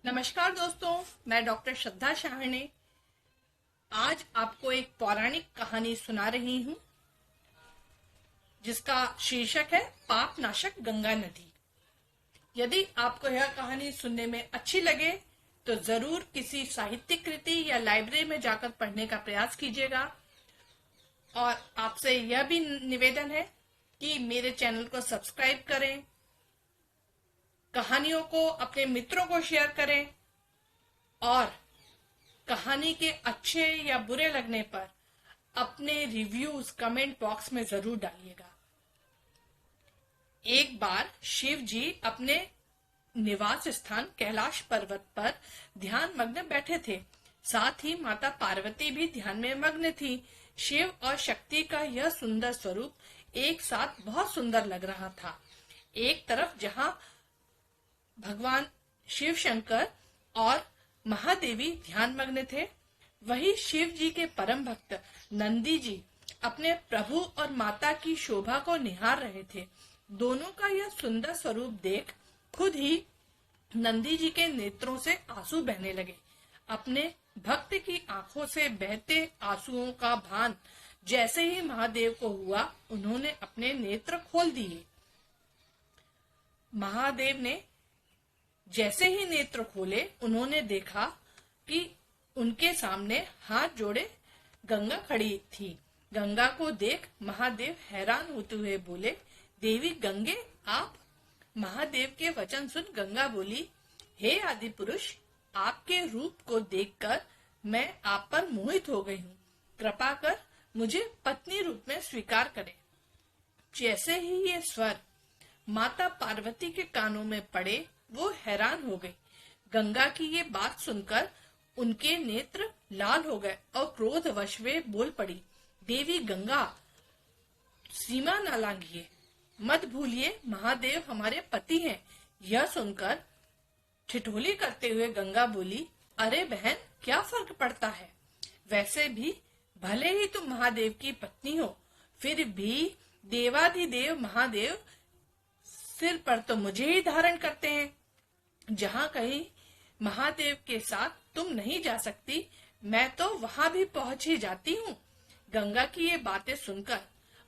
नमस्कार दोस्तों, मैं डॉक्टर श्रद्धा शाहने आज आपको एक पौराणिक कहानी सुना रही हूँ जिसका शीर्षक है पाप नाशक गंगा नदी। यदि आपको यह कहानी सुनने में अच्छी लगे तो जरूर किसी साहित्यिक कृति या लाइब्रेरी में जाकर पढ़ने का प्रयास कीजिएगा। और आपसे यह भी निवेदन है कि मेरे चैनल को सब्सक्राइब करें, कहानियों को अपने मित्रों को शेयर करें और कहानी के अच्छे या बुरे लगने पर अपने रिव्यूज कमेंट बॉक्स में जरूर डालिएगा। एक बार शिव जी अपने निवास स्थान कैलाश पर्वत पर ध्यान मग्न बैठे थे। साथ ही माता पार्वती भी ध्यान में मग्न थी। शिव और शक्ति का यह सुंदर स्वरूप एक साथ बहुत सुंदर लग रहा था। एक तरफ जहां भगवान शिव शंकर और महादेवी ध्यान मग्न थे, वही शिव जी के परम भक्त नंदी जी अपने प्रभु और माता की शोभा को निहार रहे थे। दोनों का यह सुंदर स्वरूप देख खुद ही नंदी जी के नेत्रों से आंसू बहने लगे। अपने भक्त की आंखों से बहते आंसुओं का भान जैसे ही महादेव को हुआ, उन्होंने अपने नेत्र खोल दिए। महादेव ने जैसे ही नेत्र खोले, उन्होंने देखा कि उनके सामने हाथ जोड़े गंगा खड़ी थी। गंगा को देख महादेव हैरान होते हुए बोले, देवी गंगे आप? महादेव के वचन सुन गंगा बोली, हे आदि पुरुष, आपके रूप को देखकर मैं आप पर मोहित हो गई हूँ। कृपा कर मुझे पत्नी रूप में स्वीकार करें। जैसे ही ये स्वर माता पार्वती के कानों में पड़े, वो हैरान हो गई। गंगा की ये बात सुनकर उनके नेत्र लाल हो गए और क्रोधवश वे बोल पड़ी, देवी गंगा, सीमा न लांघिए, मत भूलिए महादेव हमारे पति हैं। यह सुनकर ठिठोली करते हुए गंगा बोली, अरे बहन, क्या फर्क पड़ता है? वैसे भी भले ही तुम महादेव की पत्नी हो, फिर भी देवाधिदेव महादेव सिर पर तो मुझे ही धारण करते हैं। जहाँ कहीं महादेव के साथ तुम नहीं जा सकती, मैं तो वहां भी पहुंच ही जाती हूँ। गंगा की ये बातें सुनकर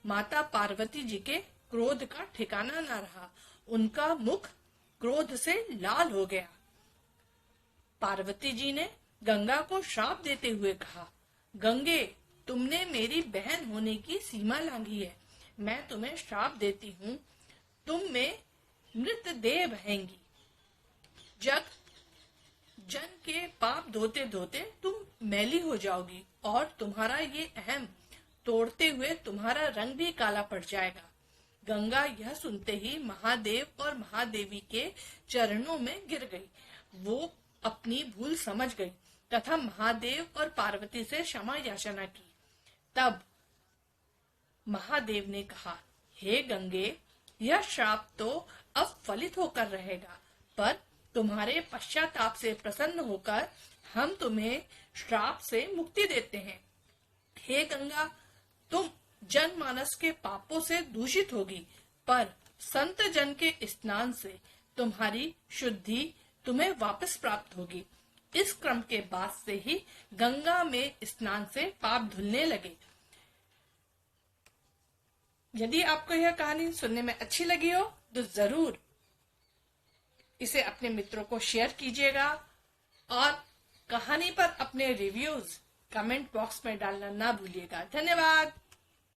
माता पार्वती जी के क्रोध का ठिकाना न रहा। उनका मुख क्रोध से लाल हो गया। पार्वती जी ने गंगा को श्राप देते हुए कहा, गंगे, तुमने मेरी बहन होने की सीमा लांघी है। मैं तुम्हें श्राप देती हूँ, तुम में मृत देह बहेंगी। जग जन के पाप धोते धोते तुम मैली हो जाओगी और तुम्हारा ये अहम तोड़ते हुए तुम्हारा रंग भी काला पड़ जाएगा। गंगा यह सुनते ही महादेव और महादेवी के चरणों में गिर गई। वो अपनी भूल समझ गई तथा महादेव और पार्वती से क्षमा याचना की। तब महादेव ने कहा, हे गंगे, यह श्राप तो अब फलित होकर रहेगा, पर तुम्हारे पश्चाताप से प्रसन्न होकर हम तुम्हें श्राप से मुक्ति देते हैं। हे गंगा, तुम जनमानस के पापों से दूषित होगी, पर संत जन के स्नान से तुम्हारी शुद्धि तुम्हें वापस प्राप्त होगी। इस क्रम के बाद से ही गंगा में स्नान से पाप धुलने लगे। यदि आपको यह कहानी सुनने में अच्छी लगी हो तो जरूर इसे अपने मित्रों को शेयर कीजिएगा और कहानी पर अपने रिव्यूज कमेंट बॉक्स में डालना ना भूलिएगा। धन्यवाद।